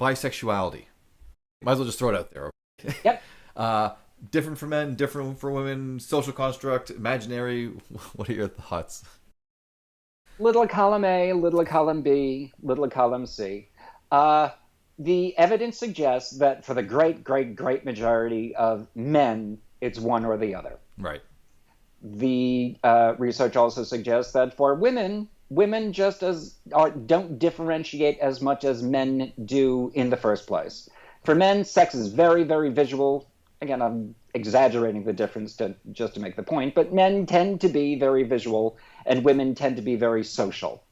bisexuality. Might as well just throw it out there. Yep. Different for men, different for women, social construct, imaginary. What are your thoughts? Little column A, little column B, little column C. The evidence suggests that for the great, great, great majority of men, it's one or the other. Right. The research also suggests that for women, women don't differentiate as much as men do in the first place. For men, sex is very, very visual. Again, I'm exaggerating the difference just to make the point, but men tend to be very visual and women tend to be very social.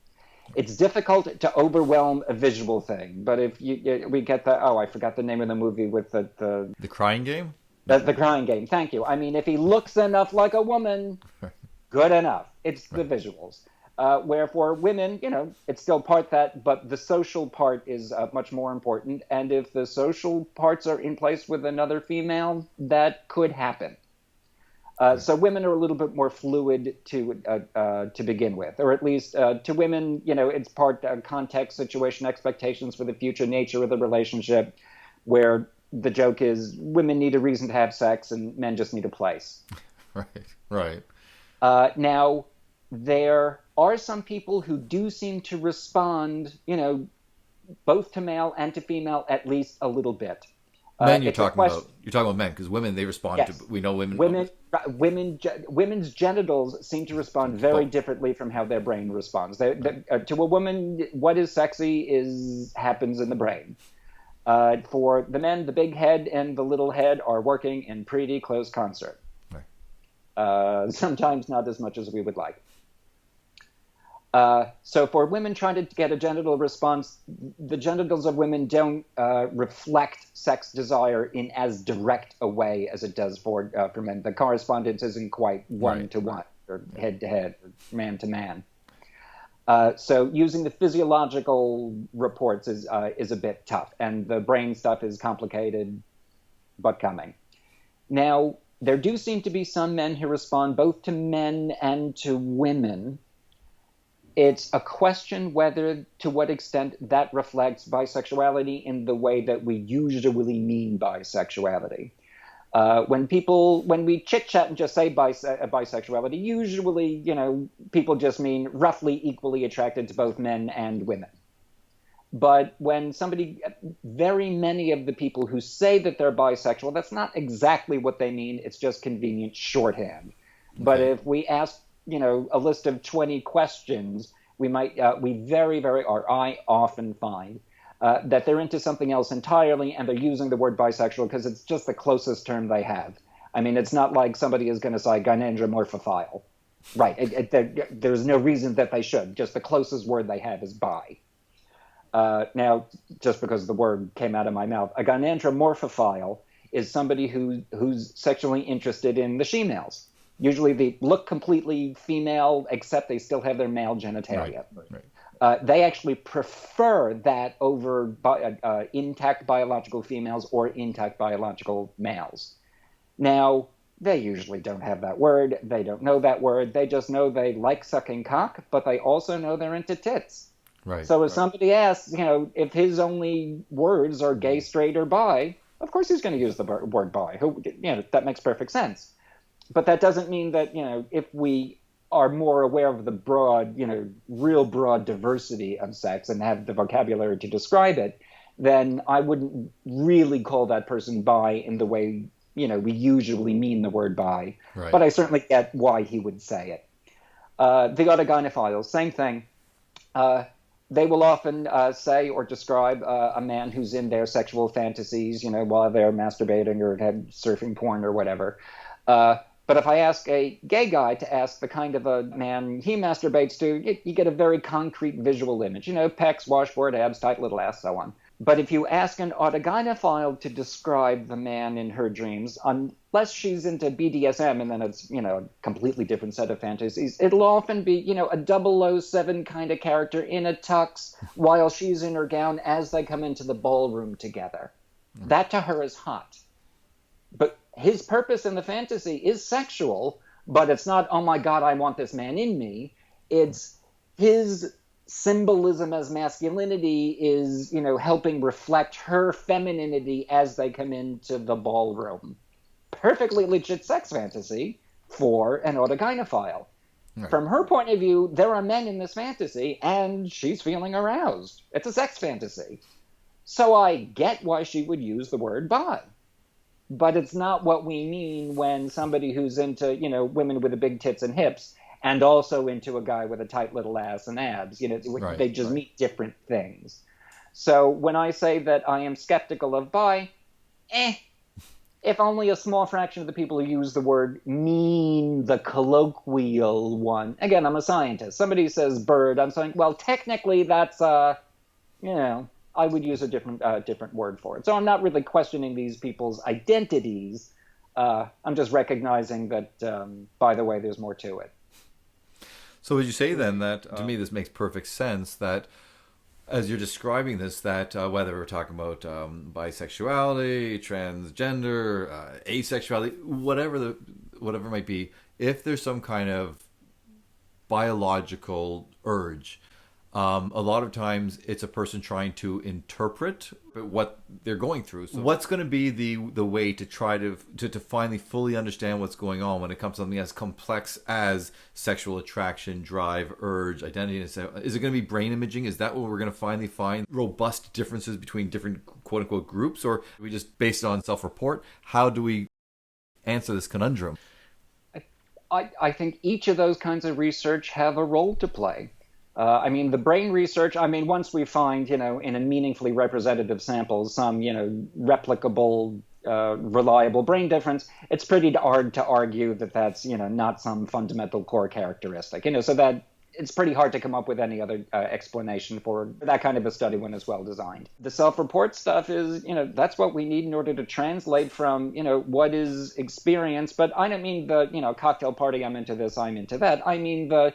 It's difficult to overwhelm a visual thing, but if we get I forgot the name of the movie with the Crying Game? The Crying Game. Thank you. I mean, if he looks enough like a woman, good enough. It's the visuals. Where for women, it's still part that, but the social part is much more important. And if the social parts are in place with another female, that could happen. So women are a little bit more fluid to begin with, or at least to women, it's part context, situation, expectations for the future nature of the relationship, where the joke is women need a reason to have sex and men just need a place. Right. Now, there are some people who do seem to respond, both to male and to female, at least a little bit. Men, you're talking about men, because women, they respond yes. to. We know women. Women's genitals seem to respond very differently from how their brain responds. To a woman, what is sexy happens in the brain. For the men, the big head and the little head are working in pretty close concert. Right. Sometimes not as much as we would like. So for women trying to get a genital response, the genitals of women don't reflect sex desire in as direct a way as it does for men. The correspondence isn't quite one-to-one or head-to-head or man-to-man. So using the physiological reports is a bit tough, and the brain stuff is complicated, but coming. Now, there do seem to be some men who respond both to men and to women. It's a question to what extent that reflects bisexuality in the way that we usually mean bisexuality. When we chit-chat and just say bisexuality, usually, people just mean roughly equally attracted to both men and women. But when very many of the people who say that they're bisexual, that's not exactly what they mean. It's just convenient shorthand. Okay. But if we ask, a list of 20 questions, I often find that they're into something else entirely, and they're using the word bisexual because it's just the closest term they have. I mean, it's not like somebody is going to say gynandromorphophile. Right. There's no reason that they should. Just the closest word they have is bi. Now, just because the word came out of my mouth, a gynandromorphophile is somebody who's sexually interested in the she-males. Usually they look completely female, except they still have their male genitalia. Right. They actually prefer that over intact biological females or intact biological males. Now, they usually don't have that word. They don't know that word. They just know they like sucking cock, but they also know they're into tits. Right. So if somebody asks, if his only words are gay, straight, or bi, of course he's going to use the word bi. That makes perfect sense. But that doesn't mean that, if we are more aware of the broad, real broad diversity of sex and have the vocabulary to describe it, then I wouldn't really call that person bi in the way, we usually mean the word bi. Right. But I certainly get why he would say it. The autogynephiles, same thing. They will often say or describe a man who's in their sexual fantasies, while they're masturbating or have surfing porn or whatever. But if I ask a gay guy to ask the kind of a man he masturbates to, you get a very concrete visual image. Pecs, washboard, abs, tight little ass, so on. But if you ask an autogynephile to describe the man in her dreams, unless she's into BDSM, and then it's, a completely different set of fantasies, it'll often be, a 007 kind of character in a tux while she's in her gown as they come into the ballroom together. That to her is hot. But his purpose in the fantasy is sexual, but it's not, oh my God, I want this man in me. It's his symbolism as masculinity is, helping reflect her femininity as they come into the ballroom. Perfectly legit sex fantasy for an autogynephile. Right. From her point of view, there are men in this fantasy, and she's feeling aroused. It's a sex fantasy. So I get why she would use the word bi. But it's not what we mean when somebody who's into, women with the big tits and hips and also into a guy with a tight little ass and abs. Right, they just mean different things. So when I say that I am skeptical of bi, if only a small fraction of the people who use the word mean the colloquial one. Again, I'm a scientist. Somebody says bird, I'm saying, well, technically that's, I would use a different word for it. So I'm not really questioning these people's identities. I'm just recognizing that, by the way, there's more to it. So would you say then that, to me, this makes perfect sense that as you're describing this, that whether we're talking about bisexuality, transgender, asexuality, whatever it might be, if there's some kind of biological urge, a lot of times it's a person trying to interpret what they're going through. So what's going to be the way to try to finally fully understand what's going on when it comes to something as complex as sexual attraction, drive, urge, identity? Is it going to be brain imaging? Is that what we're going to finally find robust differences between different quote unquote groups, or are we just based on self-report? How do we answer this conundrum? I think each of those kinds of research have a role to play. The brain research, once we find, in a meaningfully representative sample, some, replicable, reliable brain difference, it's pretty hard to argue that that's, not some fundamental core characteristic, so that it's pretty hard to come up with any other explanation for that kind of a study when it's well designed. The self-report stuff is, that's what we need in order to translate from, what is experience. But I don't mean the, cocktail party, I'm into this, I'm into that. I mean the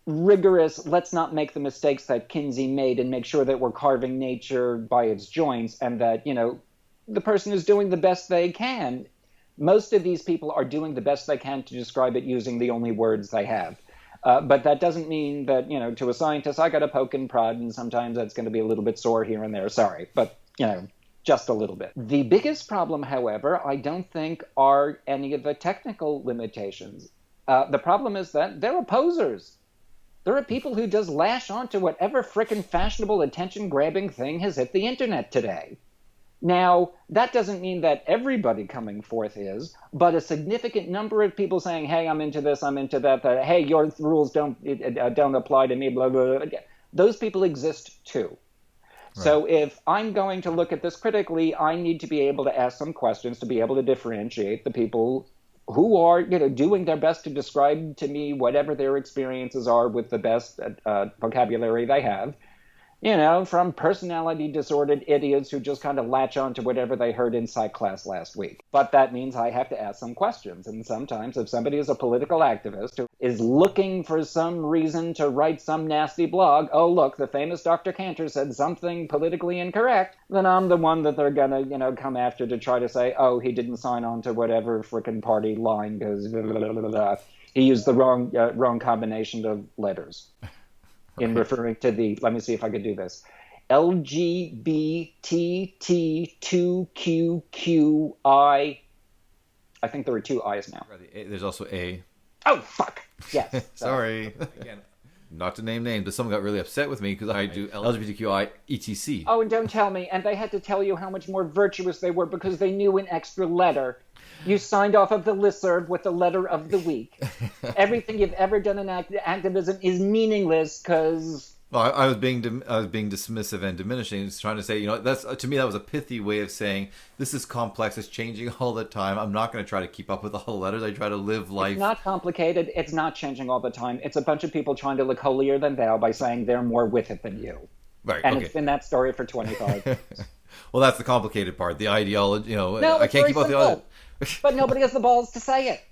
rigorous, let's not make the mistakes that Kinsey made and make sure that we're carving nature by its joints and that, the person is doing the best they can. Most of these people are doing the best they can to describe it using the only words they have. But that doesn't mean that, to a scientist, I got to poke and prod, and sometimes that's going to be a little bit sore here and there. Sorry, but, just a little bit. The biggest problem, however, I don't think are any of the technical limitations. The problem is that they're opposers. There are people who just lash onto whatever frickin' fashionable attention-grabbing thing has hit the internet today. Now, that doesn't mean that everybody coming forth is, but a significant number of people saying, hey, I'm into this, I'm into that, hey, your rules don't apply to me, blah, blah, blah. Those people exist too. Right. So if I'm going to look at this critically, I need to be able to ask some questions to be able to differentiate the people who are, doing their best to describe to me whatever their experiences are with the best vocabulary they have, from personality disordered idiots who just kind of latch on to whatever they heard in psych class last week. But that means I have to ask some questions. And sometimes if somebody is a political activist who is looking for some reason to write some nasty blog, oh, look, the famous Dr. Cantor said something politically incorrect, then I'm the one that they're going to, come after to try to say, oh, he didn't sign on to whatever frickin' party line because he used the wrong combination of letters. In referring to the, let me see if I could do this, LGBTT2QQI. I think there are two I's now. There's also A. Oh, fuck. Yes. Sorry. Again, not to name names, but someone got really upset with me because I do LGBTQI etc. Oh, and don't tell me. And they had to tell you how much more virtuous they were because they knew an extra letter. You signed off of the listserv with the letter of the week. Everything you've ever done in activism is meaningless because... Well, I was being dismissive and diminishing, just trying to say, that's to me that was a pithy way of saying this is complex, it's changing all the time. I'm not going to try to keep up with all the letters. I try to live life. It's not complicated. It's not changing all the time. It's a bunch of people trying to look holier than thou by saying they're more with it than you. Right. And okay. It's been that story for 25 years. Well, that's the complicated part. The ideology, No, I can't keep up with the... But nobody has the balls to say it.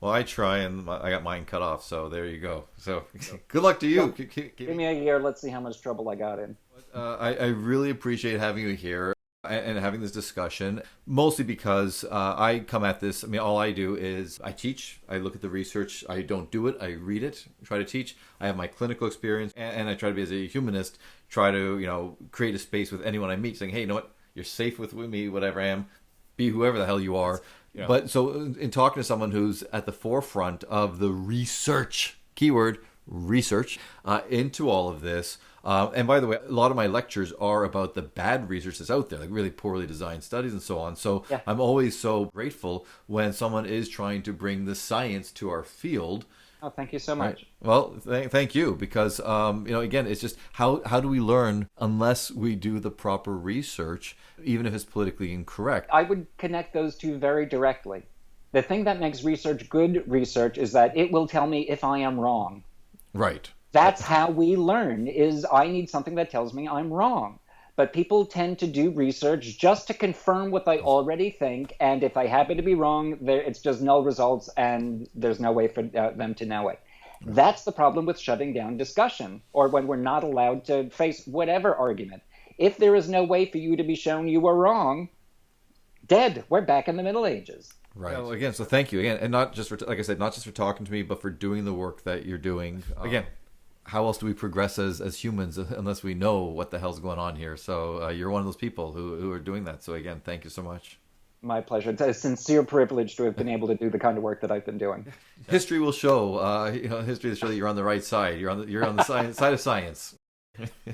Well, I try, and I got mine cut off, so there you go. So, good luck to you. Give me a year, let's see how much trouble I got in. I really appreciate having you here. and having this discussion, mostly because I come at this, I mean, all I do is I teach, I look at the research, I don't do it, I read it, try to teach. I have my clinical experience, and I try to be, as a humanist, try to, create a space with anyone I meet saying, hey, you know what, you're safe with me, whatever I am, be whoever the hell you are. Yeah. But so in talking to someone who's at the forefront of the research, keyword, research, into all of this, and by the way, a lot of my lectures are about the bad research that's out there, like really poorly designed studies and so on. So yeah. I'm always so grateful when someone is trying to bring the science to our field. Oh, thank you so much. Right. Well, thank you, because, again, it's just how do we learn unless we do the proper research, even if it's politically incorrect? I would connect those two very directly. The thing that makes research good research is that it will tell me if I am wrong. Right. That's how we learn, is I need something that tells me I'm wrong. But people tend to do research just to confirm what they already think, and if I happen to be wrong, it's just null results, and there's no way for them to know it. Right. That's the problem with shutting down discussion, or when we're not allowed to face whatever argument. If there is no way for you to be shown you were wrong, dead. We're back in the Middle Ages. Right. Well, again, so thank you again, and not just for, like I said, not just for talking to me, but for doing the work that you're doing. Again, how else do we progress as humans unless we know what the hell's going on here? So you're one of those people who are doing that. So again, thank you so much. My pleasure. It's a sincere privilege to have been able to do the kind of work that I've been doing. History will show. History will show that you're on the right side. You're on the side of science.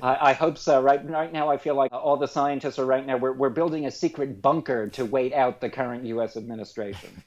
I hope so. Right now, I feel like all the scientists are right now. We're building a secret bunker to wait out the current U.S. administration.